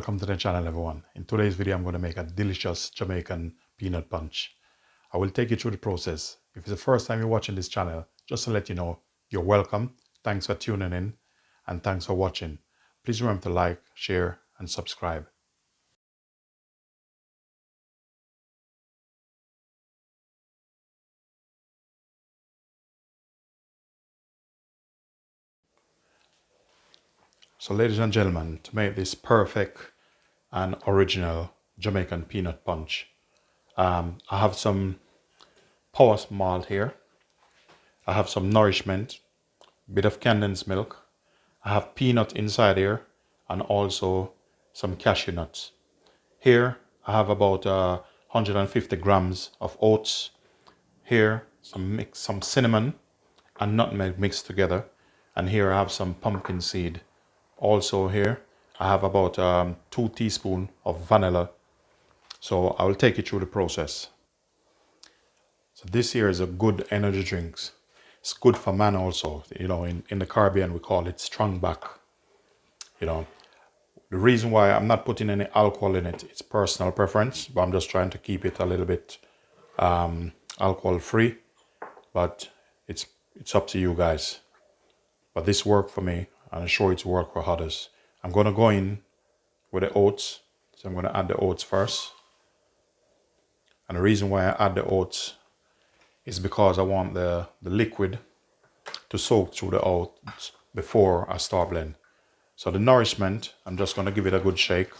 Welcome to the channel, everyone. In today's video, I'm going to make a delicious Jamaican peanut punch. I will take you through the process. If it's the first time you're watching this channel, just to let you know, you're welcome. Thanks for tuning in and thanks for watching. Please remember to like, share, and subscribe. So ladies and gentlemen, to make this perfect and original Jamaican peanut punch, I have some power malt here. I have some nourishment, bit of condensed milk. I have peanut inside here and also some cashew nuts. Here I have about 150 grams of oats. Here some cinnamon and nutmeg mixed together. And here I have some pumpkin seed. Also here I have about 2 teaspoons of vanilla. So I will take you through the process. So this here is a good energy drink. It's good for man also. You know, in the Caribbean we call it strong back. You know, the reason why I'm not putting any alcohol in it, it's personal preference, but I'm just trying to keep it a little bit alcohol free. But it's up to you guys. But this worked for me, and I'm sure it's worked for others. I'm going to go in with the oats. So I'm going to add the oats first. And the reason why I add the oats is because I want the liquid to soak through the oats before I start blending. So the nourishment, I'm just going to give it a good shake.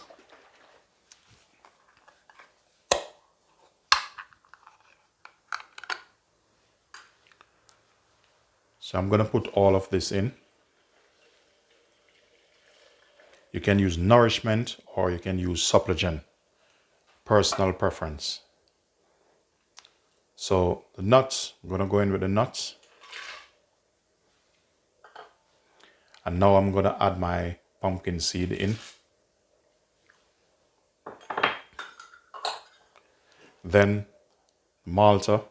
So I'm going to put all of this in. You can use nourishment or you can use supplement. Personal preference. So the nuts, I'm going to go in with the nuts. And now I'm going to add my pumpkin seed in. Then Malta.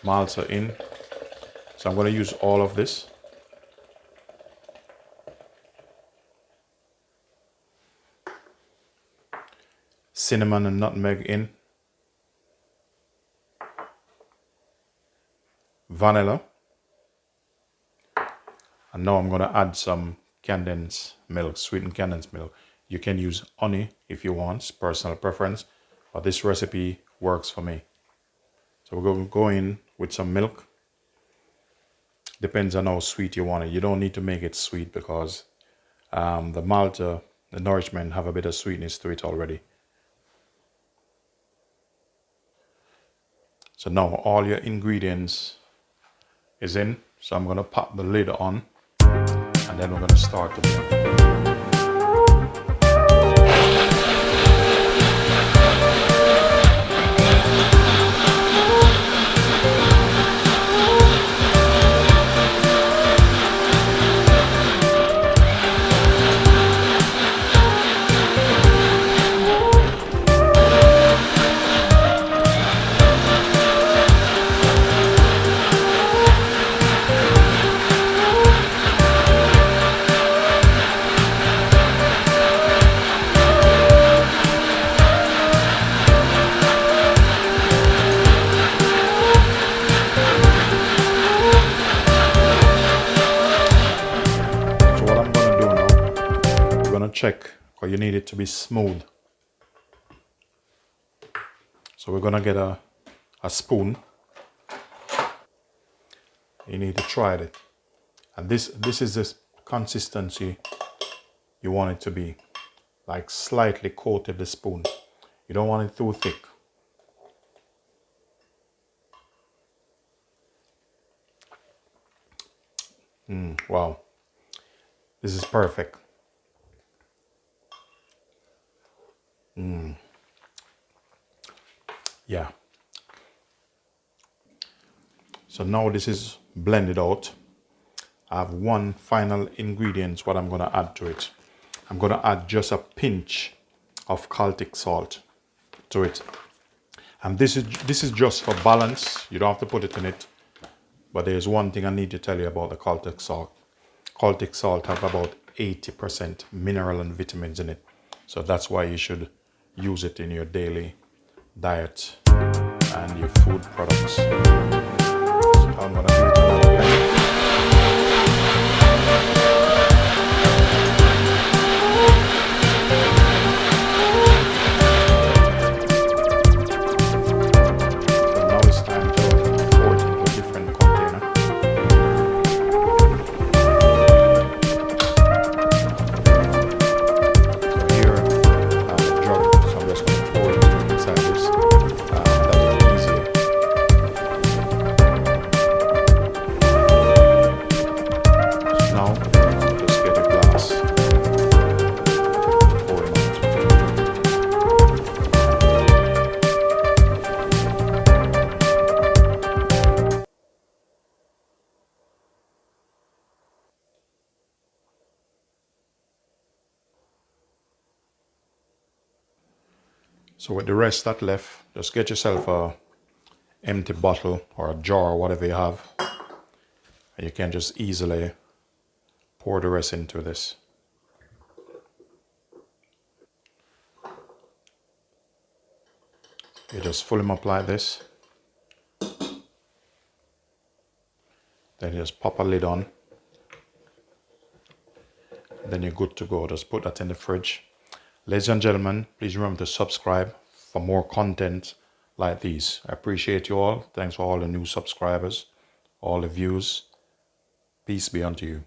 Malta in. So I'm going to use all of this. Cinnamon and nutmeg in. Vanilla. And now I'm going to add some condensed milk, sweetened condensed milk. You can use honey if you want, it's personal preference, but this recipe works for me. So we're going to go in with some milk. Depends on how sweet you want it. You don't need to make it sweet because the Malta, the nourishment have a bit of sweetness to it already. So now all your ingredients is in. So I'm going to pop the lid on and then we're going to start the blend. Check, because you need it to be smooth. So we're gonna get a spoon. You need to try it. And this is the consistency you want it to be. Like slightly coated the spoon. You don't want it too thick. Wow. This is perfect. Yeah. So now this is blended out. I have one final ingredient what I'm going to add to it. I'm going to add just a pinch of Celtic salt to it. And this is just for balance. You don't have to put it in it. But there's one thing I need to tell you about the Celtic salt. Celtic salt have about 80% mineral and vitamins in it. So that's why you should use it in your daily diet and your food products. So I'm gonna give it another blend. So now it's time to pour it into a different container. So here I have a jug, so I'm just gonna pour it inside this. That is easier. So now just get a glass, pour it out. So with the rest that left, just get yourself a empty bottle or a jar or whatever you have. And you can just easily pour the rest into this. You just fill them up like this. Then you just pop a lid on. Then you're good to go. Just put that in the fridge. Ladies and gentlemen, please remember to subscribe for more content like these. I appreciate you all. Thanks for all the new subscribers, all the views. Peace be unto you.